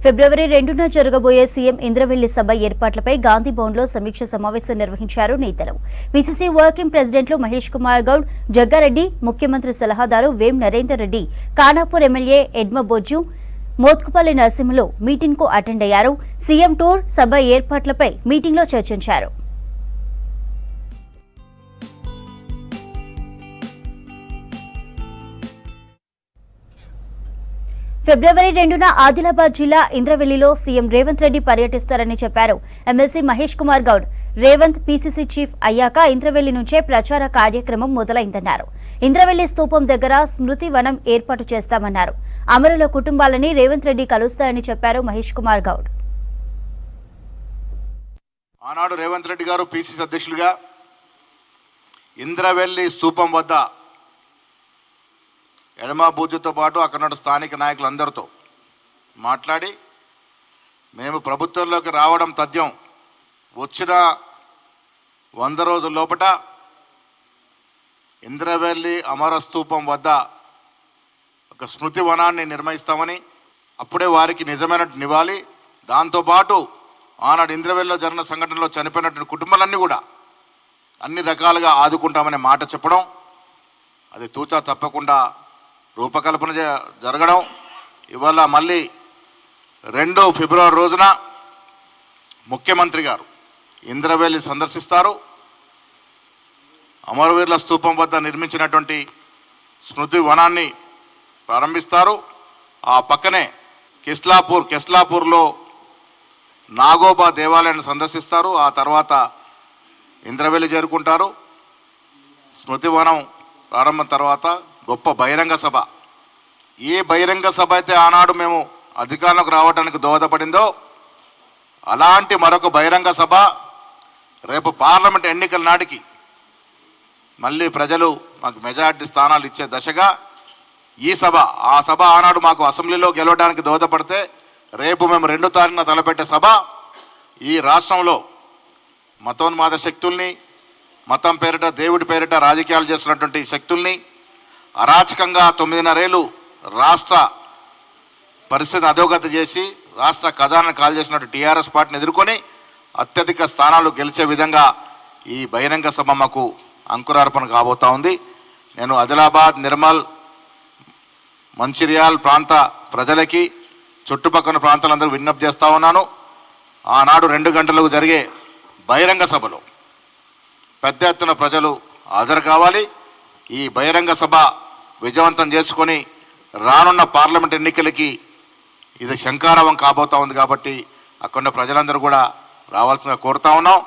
ఫిబ్రవరి 2న జరగబోయే సీఎం ఇంద్రవెల్లి సభ ఏర్పాట్లపై గాంధీ భవన్లో సమీక్ష సమావేశం నిర్వహించారు నేతలు. పీసీసీ వర్కింగ్ ప్రెసిడెంట్లు మహేష్ కుమార్ గౌడ్, జగ్గారెడ్డి, ముఖ్యమంత్రి సలహాదారు వేం నరేందర్ రెడ్డి, ఖానాపూర్ ఎమ్మెల్యే ఎడ్మబొజ్జు, మోత్కుపల్లి నరసింహులు మీటింగ్ కు అటెండ్ అయ్యారు. సీఎం టూర్, సభ ఏర్పాట్లపై మీటింగ్లో చర్చించారు. ఫిబ్రవరి 2న ఆదిలాబాద్ జిల్లా ఇంద్రవెల్లిలో సీఎం రేవంత్ రెడ్డి పర్యటిస్తారని చెప్పారు MLC Mahesh Kumar Goud. Revanth PCC chief అయ్యాక ఇంద్రవెల్లి నుంచే ప్రచార కార్యక్రమం మొదలైందన్నారు. ఇంద్రవెల్లి స్తూపం దగ్గర స్మృతి వనం ఏర్పాటు చేస్తామన్నారు. అమరుల కుటుంబాలని రేవంత్ రెడ్డి కలుస్తారని చెప్పారు మహేష్ కుమార్ గౌడ్. ఆనాడు రేవంత్ రెడ్డి గారు పీసీసీ అధ్యక్షులుగా ఇంద్రవెల్లి స్తూపం వద్ద ఎడమబూజుతో పాటు అక్కడ స్థానిక నాయకులందరితో మాట్లాడి మేము ప్రభుత్వంలోకి రావడం తథ్యం వచ్చిన 100 రోజుల లోపట ఇంద్రవెల్లి అమర స్తూపం వద్ద ఒక స్మృతి వనాన్ని నిర్మిస్తామని, అప్పుడే వారికి నిజమైన నివాళి. దాంతోపాటు ఆనాడు ఇంద్రవెల్లిలో జరిగిన సంఘటనలో చనిపోయినటువంటి కుటుంబాలన్నీ కూడా అన్ని రకాలుగా ఆదుకుంటామనే మాట చెప్పడం, అది తూచా తప్పకుండా రూపకల్పన జరగడం. ఇవాళ మళ్ళీ 2 ఫిబ్రవరి రోజున ముఖ్యమంత్రి గారు ఇంద్రవెల్లి సందర్శిస్తారు. అమరవీరుల స్తూపం వద్ద నిర్మించినటువంటి స్మృతి వనాన్ని ప్రారంభిస్తారు. ఆ పక్కనే కెస్లాపూర్లో నాగోబా దేవాలయాన్ని సందర్శిస్తారు. ఆ తర్వాత ఇంద్రవెల్లి చేరుకుంటారు. స్మృతి వనం ప్రారంభం తర్వాత గొప్ప బహిరంగ సభ. ఏ బహిరంగ సభ అయితే ఆనాడు మేము అధికారంలోకి రావడానికి దోహదపడిందో అలాంటి మరొక బహిరంగ సభ రేపు పార్లమెంట్ ఎన్నికల నాటికి మళ్ళీ ప్రజలు మాకు మెజారిటీ స్థానాలు ఇచ్చే దశగా ఈ సభ, ఆ సభ ఆనాడు మాకు అసెంబ్లీలో గెలవడానికి దోహదపడితే రేపు మేము 2వ తారీఖున తలపెట్టే సభ ఈ రాష్ట్రంలో మతోన్మాద శక్తుల్ని, మతం పేరిట దేవుడి పేరిట రాజకీయాలు చేస్తున్నటువంటి శక్తుల్ని, అరాచకంగా 9.5 ఏళ్ళు రాష్ట్ర పరిస్థితిని అధోగతి చేసి రాష్ట్ర ఖజానాను కాల్ చేసినట్టు టీఆర్ఎస్ పార్టీని ఎదుర్కొని అత్యధిక స్థానాలు గెలిచే విధంగా ఈ బహిరంగ సభ మాకు అంకురార్పణ కాబోతా ఉంది. నేను ఆదిలాబాద్, నిర్మల్, మంచిర్యాల్ ప్రాంత ప్రజలకి, చుట్టుపక్కల ప్రాంతాలందరూ విజ్ఞప్తి చేస్తూ ఉన్నాను. ఆనాడు 2 గంటలకు జరిగే బహిరంగ సభలో పెద్ద ఎత్తున ప్రజలు హాజరు కావాలి. ఈ బహిరంగ సభ విజయవంతం చేసుకొని రానున్న పార్లమెంట్ ఎన్నికలకి ఇది శంఖారావం కాబోతా ఉంది. కాబట్టి అక్కడ ప్రజలందరూ కూడా రావాల్సిందిగా కోరుతా ఉన్నాం.